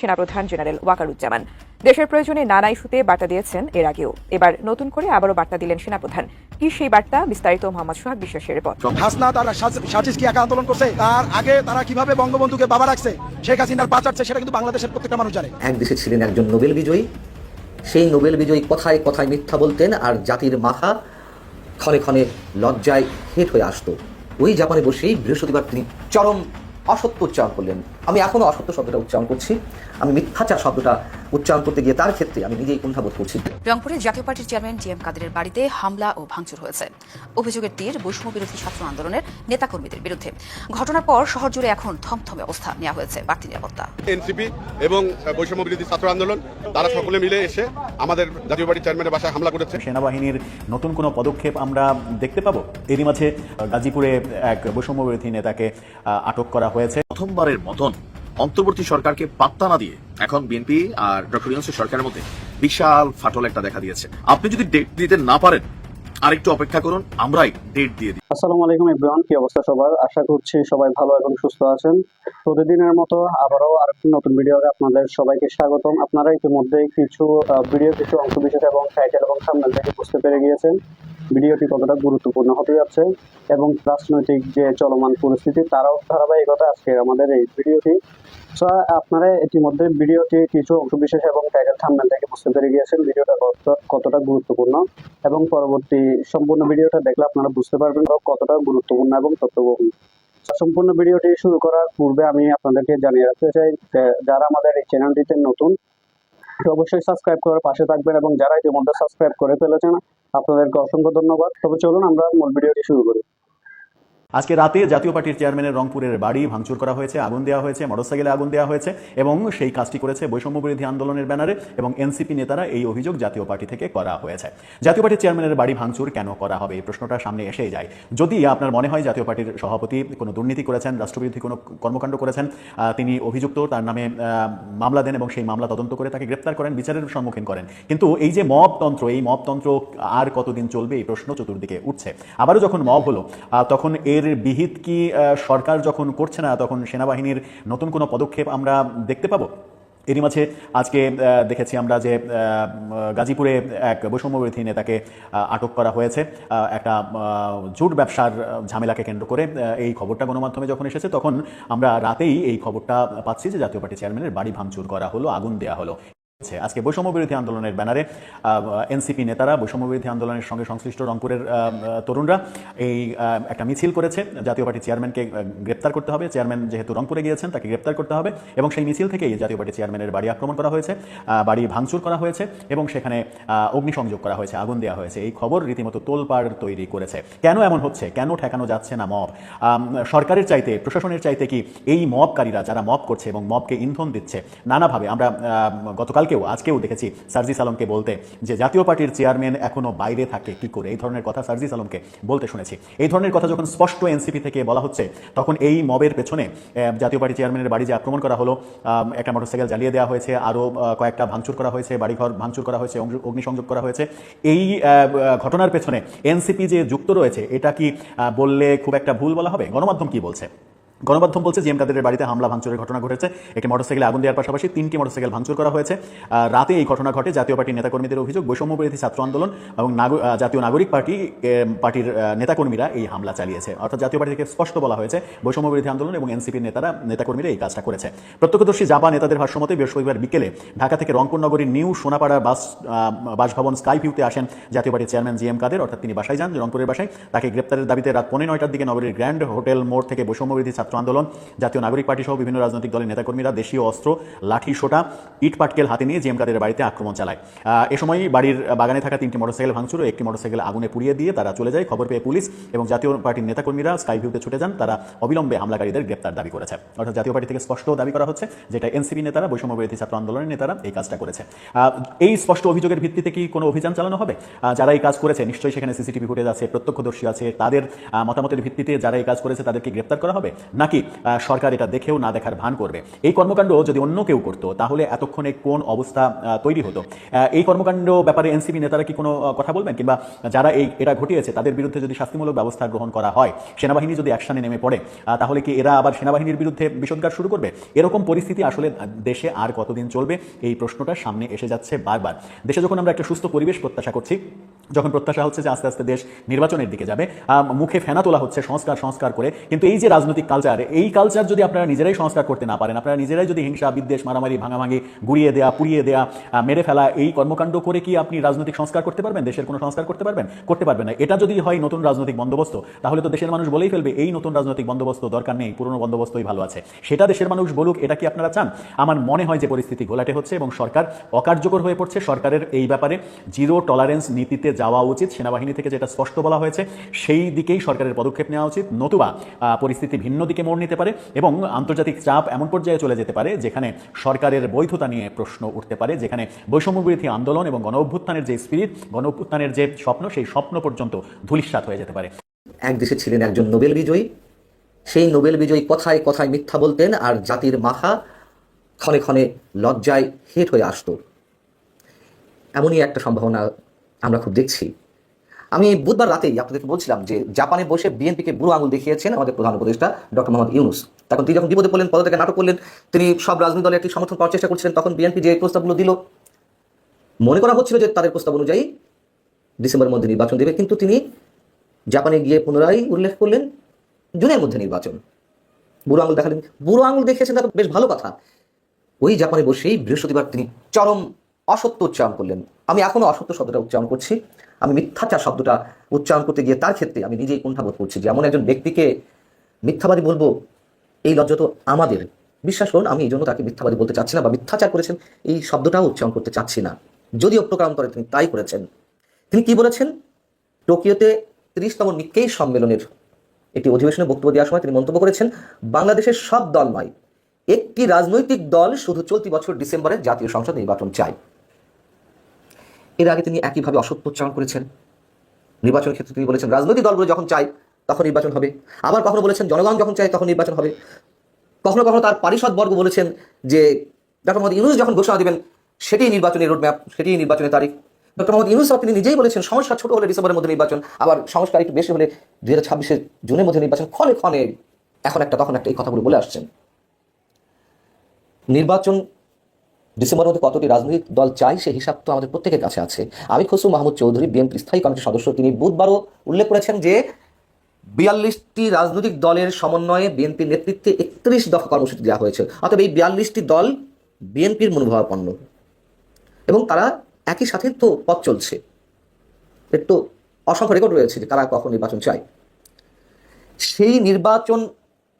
সেনাপ্রধান জেনারেল ওয়াকারুজ্জামান। দেশের প্রয়োজনে নানা ইস্যুতে বার্তা দিয়েছেন এর আগেও, এবার নতুন করে আবারও বার্তা দিলেন সেনাপ্রধান। কি সেই বার্তা, বিস্তারিত মোহাম্মদ সোহাগ বিশ্বাসের রিপোর্ট। হাসনা তারা সাজিশ কি একা আন্দোলন করছে, তার আগে তারা কিভাবে বঙ্গবন্ধুকে বাবা রাখছে, শেখ হাসিনার পা চাটছে, সেটা কিন্তু বাংলাদেশের প্রত্যেকটা মানুষ জানে। এক দেশে ছিলেন একজন নোবেল বিজয়ী, সেই নোবেল বিজয়ী কথায় কথায় মিথ্যা বলতেন আর জাতির মাথা ক্ষণে ক্ষণে লজ্জায় হেঁট হয়ে আসতো। ওই জাপানে বসেই বৃহস্পতিবার তিনি চরম অসত্য উচ্চারণ করলেন। আমি এখনও অসত্য শব্দটা উচ্চারণ করছি, আমি মিথ্যাচার শব্দটা উচ্চারণ করতে গিয়ে তার ক্ষেত্রে আমি নিজেই কুণ্ঠাবোধ করছি। রংপুরে জাতীয় পার্টির চেয়ারম্যান জি এম কাদেরের বাড়িতে হামলা ও ভাঙচুর হয়েছে। অভিযোগের তীর বৈষম্য বিরোধী ছাত্র আন্দোলনের নেতাকর্মীদের বিরুদ্ধে। ঘটনার পর শহর জুড়ে এখন থমথমে অবস্থা নেওয়া হয়েছে বাড়তি নিরাপত্তা। এনসিপি এবং বৈষম্য বিরোধী ছাত্র আন্দোলন তারা সকলে মিলে এসে আমাদের জাতীয় পার্টির চেয়ারম্যানের বাসায় হামলা করেছে। সেনাবাহিনীর নতুন কোনো পদক্ষেপ আমরা দেখতে পাবো? এরই মাঝে গাজীপুরে এক বৈষম্য বিরোধী নেতাকে আটক করা হয়েছে। প্রথমবারের মতন অন্তর্বর্তী সরকারকে পাত্তা না দিয়ে এখন বিএনপি আর ডক্টর ইউনূসের সরকারের মধ্যে বিশাল ফাটল একটা দেখা দিয়েছে। আপনি যদি ডেট দিতে না পারেন আরেকটু অপেক্ষা করুন, আমরাই ডেট দিয়ে দিই। আসসালামু আলাইকুম এভরিওয়ান, কি অবস্থা সবার? আশা করছি সবাই ভালো এবং সুস্থ আছেন। প্রতিদিনের মতো আবারও আরেকটি নতুন ভিডিওতে আপনাদের সবাইকে স্বাগতম। আপনারা ইতিমধ্যে কিছু অংশ বিশেষ এবং টাইটেল এবং থাম্বনেল থেকে বুঝতে পেরে গিয়েছেন ভিডিওটি কতটা গুরুত্বপূর্ণ হতে যাচ্ছে এবং রাজনৈতিক যে চলমান পরিস্থিতি তারাও ধারাবাহিকতা আজকে আমাদের এই ভিডিওটি। আপনারা ইতিমধ্যে ভিডিওটি কিছু অংশ বিশেষ এবং টাইটেল থাম্বনেল থেকে বুঝতে পেরে গিয়েছেন ভিডিওটা কতটা গুরুত্বপূর্ণ, এবং পরবর্তী সম্পূর্ণ ভিডিওটা দেখলে আপনারা বুঝতে পারবেন কতটা গুরুত্বপূর্ণ এবং তথ্যবহুল। সম্পূর্ণ ভিডিওটি শুরু করার পূর্বে আমি আপনাদেরকে জানিয়ে রাখতে চাই যে যারা আমাদের এই চ্যানেলটিতে নতুন অবশ্যই সাবস্ক্রাইব করে পাশে থাকবেন, এবং যারা ইতিমধ্যে সাবস্ক্রাইব করে ফেলেছেন আপনাদেরকে অসংখ্য ধন্যবাদ। তবে চলুন আমরা মূল ভিডিওটি শুরু করি। আজকে রাতে জাতীয় পার্টির চেয়ারম্যানের রংপুরের বাড়ি ভাঙচুর করা হয়েছে, আগুন দেওয়া হয়েছে, মোটরসাইকেলে আগুন দেওয়া হয়েছে, এবং সেই কাজটি করেছে বৈষম্য বিরোধী আন্দোলনের ব্যানারে, এবং এনসিপি নেতারা এই অভিযোগ জাতীয় পার্টি থেকে করা হয়েছে। জাতীয় পার্টির চেয়ারম্যানের বাড়ি ভাঙচুর কেন করা হবে, এই প্রশ্নটা সামনে এসেই যায়। যদি আপনার মনে হয় জাতীয় পার্টির সভাপতি কোনো দুর্নীতি করেছেন, রাষ্ট্রবিরোধী কোনো কর্মকাণ্ড করেছেন, তিনি অভিযুক্ত, তার নামে মামলা দেন এবং সেই মামলা তদন্ত করে তাকে গ্রেপ্তার করেন, বিচারের সম্মুখীন করেন। কিন্তু এই যে মবতন্ত্র, এই মবতন্ত্র আর কতদিন চলবে, এই প্রশ্ন চতুর্দিকে উঠছে। আবারও যখন মব হলো তখন এর বিহিত কি সরকার যখন করছে না, তখন সেনাবাহিনীর নতুন কোনো পদক্ষেপ আমরা দেখতে পাবো? এরই মাঝে আজকে দেখেছি আমরা যে গাজীপুরে এক বৈষম্য বিরোধী নেতাকে আটক করা হয়েছে একটা জুট ব্যবসার ঝামেলাকে কেন্দ্র করে। এই খবরটা গণমাধ্যমে যখন এসেছে তখন আমরা রাতেই এই খবরটা পাচ্ছি যে জাতীয় পার্টি চেয়ারম্যানের বাড়ি ভাঙচুর করা হলো, আগুন দেওয়া হলো। আজকে বৈষম্য বিরোধী আন্দোলনের ব্যানারে এনসিপি নেতারা, বৈষম্য বিরোধী আন্দোলনের সঙ্গে সংশ্লিষ্ট রংপুরের তরুণরা এই একটা মিছিল করেছে। জাতীয় পার্টি চেয়ারম্যানকে গ্রেপ্তার করতে হবে, চেয়ারম্যান যেহেতু রংপুরে গিয়েছেন তাকে গ্রেপ্তার করতে হবে, এবং সেই মিছিল থেকেই জাতীয় পার্টি চেয়ারম্যানের বাড়ি আক্রমণ করা হয়েছে, বাড়ি ভাঙচুর করা হয়েছে, এবং সেখানে অগ্নিসংযোগ করা হয়েছে, আগুন দেওয়া হয়েছে। এই খবর রীতিমতো তোলপাড় তৈরি করেছে। কেন এমন হচ্ছে, কেন ঠেকানো যাচ্ছে না মব? সরকারের চাইতে, প্রশাসনের চাইতে কি এই মবকারীরা যারা মব করছে এবং মবকে ইন্ধন দিচ্ছে নানাভাবে? আমরা গতকালকেও আজকেও দেখেছি সার্জিস আলমকে বলতে যে জাতীয় পার্টির চেয়ারম্যান এখনো বাইরে থাকে কি করে, এই ধরনের কথা সার্জিস আলমকে বলতে শুনেছি। এই ধরনের কথা যখন স্পষ্ট এনসিপি থেকে বলা হচ্ছে, তখন এই মবের পেছনে জাতীয় পার্টি চেয়ারম্যানের বাড়ি যে আক্রমণ করা হলো, একটা মোটরসাইকেল জ্বালিয়ে দেওয়া হয়েছে, আরও কয়েকটা ভাঙচুর করা হয়েছে, বাড়িঘর ভাঙচুর করা হয়েছে, অগ্নিসংযোগ করা হয়েছে, এই ঘটনার পেছনে এনসিপি যে যুক্ত রয়েছে, এটা কি বললে খুব একটা ভুল বলা হবে? গণমাধ্যম কি বলছে? গণমাধ্যম বলছে জি এম কাদেরের বাড়িতে হামলা ভাঙচুরের ঘটনা ঘটেছে। একটি মোটরসাইকেলে আগুন দেওয়ার পাশাপাশি 3টি মোটরসাইকেল ভাঙচুর করা হয়েছে। রাতে এই ঘটনা ঘটে। জাতীয় পার্টির নেতাকর্মীদের অভিযোগ বৈষম্য বিরোধী ছাত্র আন্দোলন এবং জাতীয় নাগরিক পার্টির নেতাকর্মীরা এই হামলা চালিয়েছে। অর্থাৎ জাতীয় পার্টি থেকে স্পষ্ট বলা হয়েছে বৈষম্য বিরোধী আন্দোলন এবং এনসিপির নেতাকর্মীরা এই কাজটা করেছে। প্রত্যক্ষদর্শী জাপা নেতাদের ভাষ্যমতে বৃহস্পতিবার বিকেলে ঢাকা থেকে রংপুর নগরীর নিউ সোনাপাড়া বাসভবন স্কাই ভিউতে আসেন জাতীয় পার্টির চেয়ারম্যান জি এম কাদের। অর্থাৎ তিনি বাসায় যান, রংপুরের বাসায়। তাকে গ্রেপ্তারের দাবিতে রাত 9:15টার দিকে নগরীর গ্র্যান্ড হোটেল মোড় থেকে বৈষম্য বিরোধী ছাত্র আন্দোলন, জাতীয় নাগরিক পার্টি সহ বিভিন্ন রাজনৈতিক দলের নেতাকর্মীরা দেশীয় অস্ত্র, লাঠি সোটা, ইট পাটকেল হাতে নিয়ে জি এম কাদের বাড়িতে আক্রমণ চালায়। এ সময় বাড়ির বাগানে থাকা 3টি মোটরসাইকেল ভাঙচুর ও একটি মোটরসাইকেল আগুনে পুড়িয়ে দিয়ে তারা চলে যায়। খবর পেয়ে পুলিশ এবং জাতীয় পার্টির নেতাকর্মীরা স্কাই ভিউতে ছুটে যান। তারা অবিলম্বে হামলাকারীদের গ্রেপ্তার দাবি করেছে। অর্থাৎ জাতীয় পার্টি থেকে স্পষ্ট দাবি করা হচ্ছে যেটা এনসিপি নেতারা, বৈষম্য বিরোধী ছাত্র আন্দোলনের নেতারা এই কাজটা করেছে। এই স্পষ্ট অভিযোগের ভিত্তিতে কি কোনো অভিযান চালানো হবে? যারা এই কাজ করেছে নিশ্চয়ই সেখানে সিসিটিভি ফুটেজ আছে, প্রত্যক্ষদর্শী আছে, তাদের মতামতের ভিত্তিতে যারা এই কাজ করেছে তাদেরকে গ্রেপ্তার করা হবে, নাকি সরকার এটা দেখেও না দেখার ভান করবে? এই কর্মকাণ্ড যদি অন্য কেউ করতো তাহলে এতক্ষণে কোন অবস্থা তৈরি হতো? এই কর্মকাণ্ড ব্যাপারে এনসিপি নেতারা কি কোনো কথা বলবেন? কিংবা যারা এটা ঘটিয়েছে তাদের বিরুদ্ধে যদি শাস্তিমূলক ব্যবস্থা গ্রহণ করা হয়, সেনাবাহিনী যদি অ্যাকশনে নেমে পড়ে, তাহলে কি এরা আবার সেনাবাহিনীর বিরুদ্ধে বিষোদ্গার শুরু করবে? এরকম পরিস্থিতি আসলে দেশে আর কতদিন চলবে, এই প্রশ্নটা সামনে এসে যাচ্ছে বারবার। দেশে যখন আমরা একটা সুস্থ পরিবেশ প্রত্যাশা করছি, যখন প্রত্যাশা হচ্ছে যে আস্তে আস্তে দেশ নির্বাচনের দিকে যাবে, মুখে ফেনা তোলা হচ্ছে সংস্কার করে, কিন্তু এই যে রাজনৈতিক কালচার, এই কালচার যদি আপনারা নিজেরাই সংস্কার করতে না পারেন, আপনারা নিজেরাই যদি হিংসা, বিদ্বেষ, মারামারি, ভাঙাভাঙি, গুড়িয়ে দেয়া, পুড়িয়ে দেয়া, মেরে ফেলা, এই কর্মকাণ্ড করে কি আপনি রাজনৈতিক সংস্কার করতে পারবেন? দেশের কোনো সংস্কার করতে পারবেন? করতে পারবেন না। এটা যদি হয় নতুন রাজনৈতিক বন্দোবস্ত, তাহলে তো দেশের মানুষ বলেই ফেলবে এই নতুন রাজনৈতিক বন্দোবস্ত দরকার নেই, পুরনো বন্দোবস্তই ভালো আছে। সেটা দেশের মানুষ বলুক, এটা কি আপনারা চান? আমার মনে হয় যে পরিস্থিতি ঘোলাটে হচ্ছে এবং সরকার অকার্যকর হয়ে পড়ছে। সরকারের এই ব্যাপারে জিরো টলারেন্স নীতিতে যাওয়া উচিত। সেনাবাহিনী থেকে যেটা স্পষ্ট বলা হয়েছে সেই দিকেই সরকারের পদক্ষেপ নেওয়া উচিত, নতুবা পরিস্থিতি ভিন্ন দিকে মোড় নিতে পারে এবং আন্তর্জাতিক চাপ এমন পর্যায়ে চলে যেতে পারে যেখানে সরকারের বৈধতা নিয়ে প্রশ্ন উঠতে পারে, যেখানে বৈষম্যবিরোধী আন্দোলন এবং গণ অভ্যুত্থানের যে স্পিরিট, গণ অভ্যুত্থানের যে স্বপ্ন, সেই স্বপ্ন পর্যন্ত ধূলিসাৎ হয়ে যেতে পারে। এক দেশে ছিলেন একজন নোবেল বিজয়ী, সেই নোবেল বিজয়ী কথায় কথায় মিথ্যা বলতেন আর জাতির মাথা ক্ষণে ক্ষণে লজ্জায় হেট হয়ে আসতো। এমনই একটা সম্ভাবনা আমরা খুব দেখছি। আমি বুধবার রাতেই আপনাদেরকে বলছিলাম যে জাপানে বসে বিএনপিকে বুড়ো আঙুল দেখিয়েছেন আমাদের প্রধান উপদেষ্টা ডক্টর মোহাম্মদ ইউনূস। তখন তিনি যখন বিপদে পড়লেন, পদত্যাগের নাটক করলেন, তিনি সব রাজনৈতিক দলের একটি সমর্থন করার চেষ্টা করছিলেন, তখন বিএনপি যে প্রস্তাবগুলো দিল, মনে করা হচ্ছিল যে তাদের প্রস্তাব অনুযায়ী ডিসেম্বরের মধ্যে নির্বাচন দেবে, কিন্তু তিনি জাপানে গিয়ে পুনরায় উল্লেখ করলেন জুনের মধ্যে নির্বাচন। বুড়ো আঙুল দেখালেন, বুড়ো আঙুল দেখিয়েছেন, তা তো বেশ ভালো কথা। ওই জাপানে বসেই বৃহস্পতিবার তিনি চরম অসত্য উচ্চারণ করলেন। আমি এখনো অসত্য শব্দটা উচ্চারণ করছি, আমি মিথ্যাচার শব্দটা উচ্চারণ করতে গিয়ে তার ক্ষেত্রে আমি নিজেই কুণ্ঠাবোধ করছি যে এমন একজন ব্যক্তিকে মিথ্যাবাদী বলবো, এই লজ্জা তো আমাদের। বিশ্বাস করুন, আমি এই জন্য তাকে মিথ্যাবাদী বলতে চাচ্ছি না, বা মিথ্যাচার করেছেন এই শব্দটাও উচ্চারণ করতে চাচ্ছি না, যদিও প্রকারান্তরে তিনি তাই করেছেন। তিনি কি বলেছেন? টোকিওতে 30তম নিক্কেই সম্মেলনের একটি অধিবেশনে বক্তব্য দেওয়ার সময় তিনি মন্তব্য করেছেন, বাংলাদেশের সব দল নয়, একটি রাজনৈতিক দল শুধু চলতি বছর ডিসেম্বরে জাতীয় সংসদ নির্বাচন চায়। এর আগে তিনি একইভাবে অসত্য উচ্চারণ করেছেন। নির্বাচনের ক্ষেত্রে তিনি বলেছেন রাজনৈতিক দলগুলো যখন চায় তখন নির্বাচন হবে, আবার কখনো বলেছেন জনগণ যখন চায় তখন নির্বাচন হবে। কখনো কখনো তার পারিষদবর্গ বলেছেন যে ডক্টর মোহাম্মদ ইউনূস যখন ঘোষণা দেবেন সেটাই নির্বাচনের রোডম্যাপ, সেটাই নির্বাচনের তারিখ। ডক্টর মোহাম্মদ ইউনূস তিনি নিজেই বলেছেন সমস্যা ছোট হলে ডিসেম্বরের মধ্যে নির্বাচন, আবার সংস্কার একটু বেশি হলে 2026-এর জুনের মধ্যে নির্বাচন। ক্ষণে ক্ষণে এখন একটা তখন একটা এই কথাগুলো বলে আসছেন। নির্বাচন ডিসেম্বরের মধ্যে কতটি রাজনৈতিক দল চাই সেই হিসাব তো আমাদের প্রত্যেকের কাছে আছে। আমি খসরু মাহমুদ চৌধুরী, বিএনপি স্থায়ী কমিটির সদস্য, তিনি বুধবারও উল্লেখ করেছেন যে 42টি রাজনৈতিক দলের সমন্বয়ে বিএনপির নেতৃত্বে 31 দফা কর্মসূচি দেওয়া হয়েছে। অর্থাৎ এই 42টি দল বিএনপির মনোভাবাপন্ন এবং তারা একই সাথে তো পথ চলছে। এর তো অসংখ্য রেকর্ড রয়েছে যে কারা কখন নির্বাচন চায়। সেই নির্বাচন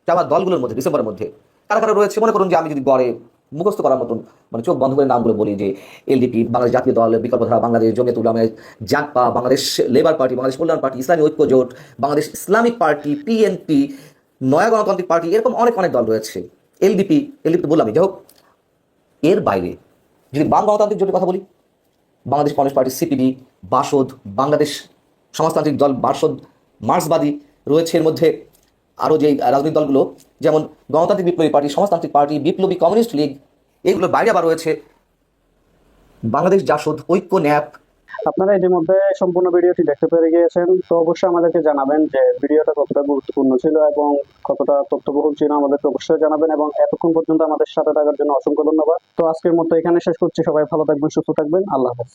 চাওয়া দলগুলোর মধ্যে ডিসেম্বরের মধ্যে কারা কারা রয়েছে মনে করুন যে আমি যদি গড়ে মুখস্থ করার মতন মানে চোখ বন্ধ করে নামগুলো বলি, যে এলডিপি, বাংলাদেশ জাতীয় দল, বিকল্পধারা বাংলাদেশ, জমিয়তুল উলামা, জাগপা, বাংলাদেশ লেবার পার্টি, বাংলাদেশ কল্যাণ পার্টি, ইসলামী ঐক্য জোট, বাংলাদেশ ইসলামিক পার্টি, পিএনপি, নয়া গণতান্ত্রিক পার্টি, এরকম অনেক অনেক দল রয়েছে। এলডিপি বললামই। যাই হোক, এর বাইরে যদি বাম গণতান্ত্রিক জোটের কথা বলি, Bangladesh communist party, CPD, Basad, Bangladesh সমাজতান্ত্রিক দল বাসদ, মার্ক্সবাদী রয়েছে। এর মধ্যে আরও যে রাজনৈতিক দলগুলো যেমন গণতান্ত্রিক বিপ্লবী পার্টি, সমাজতান্ত্রিক পার্টি, বিপ্লবী কমিউনিস্ট লীগ, এইগুলোর বাইরে আবার রয়েছে বাংলাদেশ জাসদ, ঐক্য, ন্যাপ। আপনারা ইতিমধ্যে সম্পূর্ণ ভিডিওটি দেখতে পেরে গিয়েছেন, তো অবশ্যই আমাদেরকে জানাবেন যে ভিডিওটা কতটা গুরুত্বপূর্ণ ছিল এবং কতটা তথ্যবহুল ছিল, আমাদেরকে অবশ্যই জানাবেন। এবং এতক্ষণ পর্যন্ত আমাদের সাথে থাকার জন্য অসংখ্য ধন্যবাদ। তো আজকের মতো এখানে শেষ করছি। সবাই ভালো থাকবেন, সুস্থ থাকবেন। আল্লাহ হাফেজ।